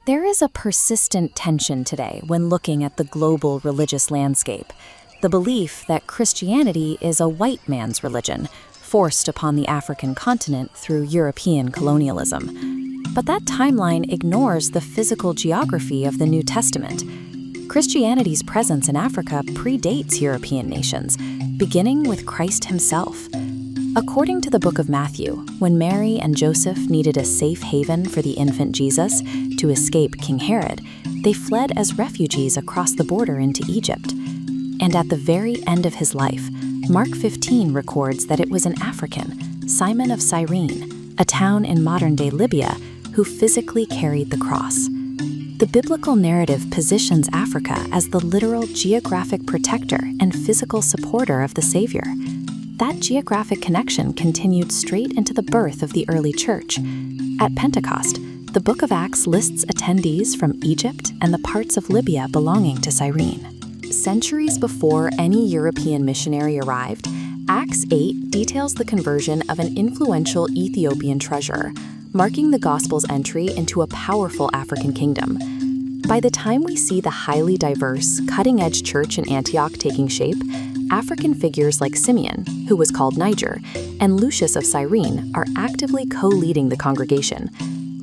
There is a persistent tension today when looking at the global religious landscape. The belief that Christianity is a white man's religion, forced upon the African continent through European colonialism. But that timeline ignores the physical geography of the New Testament. Christianity's presence in Africa predates European nations, beginning with Christ himself. According to the book of Matthew, when Mary and Joseph needed a safe haven for the infant Jesus to escape King Herod, they fled as refugees across the border into Egypt. And at the very end of his life, Mark 15 records that it was an African, Simon of Cyrene, a town in modern-day Libya, who physically carried the cross. The biblical narrative positions Africa as the literal geographic protector and physical supporter of the Savior. That geographic connection continued straight into the birth of the early church. At Pentecost, the book of Acts lists attendees from Egypt and the parts of Libya belonging to Cyrene. Centuries before any European missionary arrived, Acts 8 details the conversion of an influential Ethiopian treasurer, marking the gospel's entry into a powerful African kingdom. By the time we see the highly diverse, cutting-edge church in Antioch taking shape, African figures like Simeon, who was called Niger, and Lucius of Cyrene are actively co-leading the congregation.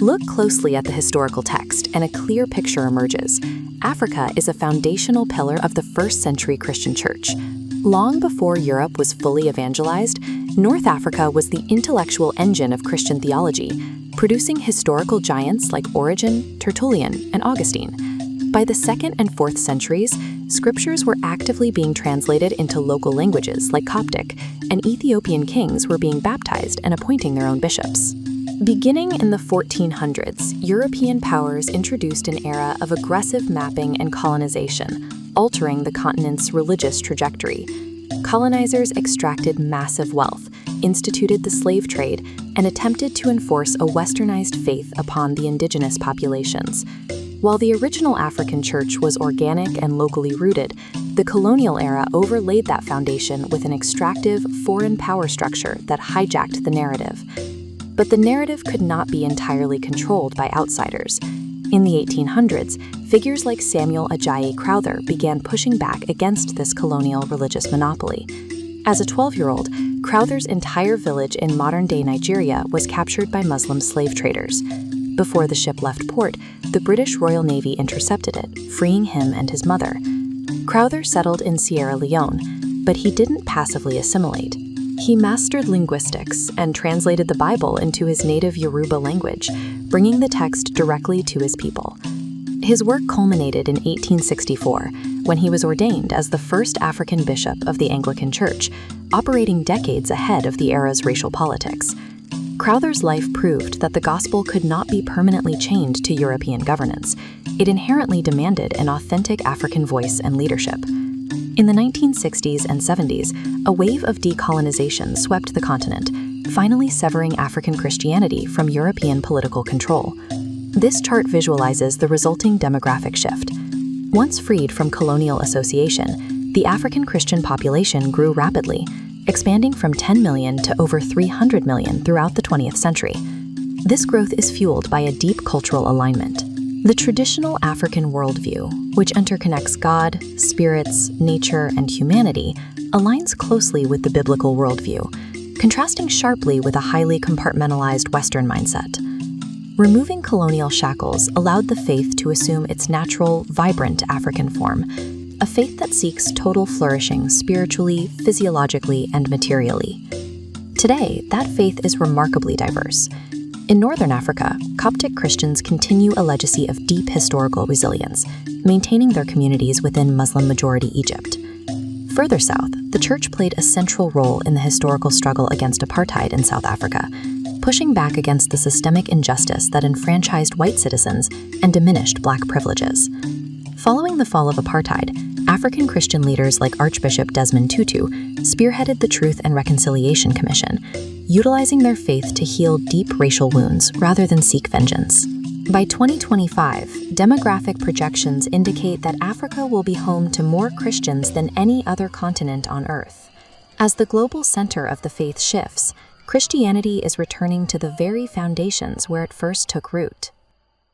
Look closely at the historical text, and a clear picture emerges. Africa is a foundational pillar of the first-century Christian church. Long before Europe was fully evangelized, North Africa was the intellectual engine of Christian theology, producing historical giants like Origen, Tertullian, and Augustine. By the 2nd and 4th centuries, scriptures were actively being translated into local languages like Coptic, and Ethiopian kings were being baptized and appointing their own bishops. Beginning in the 1400s, European powers introduced an era of aggressive mapping and colonization, altering the continent's religious trajectory. Colonizers extracted massive wealth, instituted the slave trade, and attempted to enforce a westernized faith upon the indigenous populations. While the original African church was organic and locally rooted, the colonial era overlaid that foundation with an extractive, foreign power structure that hijacked the narrative. But the narrative could not be entirely controlled by outsiders. In the 1800s, figures like Samuel Ajayi Crowther began pushing back against this colonial religious monopoly. As a 12-year-old, Crowther's entire village in modern-day Nigeria was captured by Muslim slave traders. Before the ship left port, the British Royal Navy intercepted it, freeing him and his mother. Crowther settled in Sierra Leone, but he didn't passively assimilate. He mastered linguistics and translated the Bible into his native Yoruba language, bringing the text directly to his people. His work culminated in 1864, when he was ordained as the first African bishop of the Anglican Church, operating decades ahead of the era's racial politics. Crowther's life proved that the gospel could not be permanently chained to European governance. It inherently demanded an authentic African voice and leadership. In the 1960s and 70s, a wave of decolonization swept the continent, finally severing African Christianity from European political control. This chart visualizes the resulting demographic shift. Once freed from colonial association, the African Christian population grew rapidly, expanding from 10 million to over 300 million throughout the 20th century. This growth is fueled by a deep cultural alignment. The traditional African worldview, which interconnects God, spirits, nature, and humanity, aligns closely with the biblical worldview, contrasting sharply with a highly compartmentalized Western mindset. Removing colonial shackles allowed the faith to assume its natural, vibrant African form, a faith that seeks total flourishing spiritually, physiologically, and materially. Today, that faith is remarkably diverse. In Northern Africa, Coptic Christians continue a legacy of deep historical resilience, maintaining their communities within Muslim-majority Egypt. Further south, the church played a central role in the historical struggle against apartheid in South Africa, pushing back against the systemic injustice that enfranchised white citizens and diminished Black privileges. Following the fall of apartheid, African Christian leaders like Archbishop Desmond Tutu spearheaded the Truth and Reconciliation Commission, utilizing their faith to heal deep racial wounds rather than seek vengeance. By 2025, demographic projections indicate that Africa will be home to more Christians than any other continent on Earth. As the global center of the faith shifts, Christianity is returning to the very foundations where it first took root.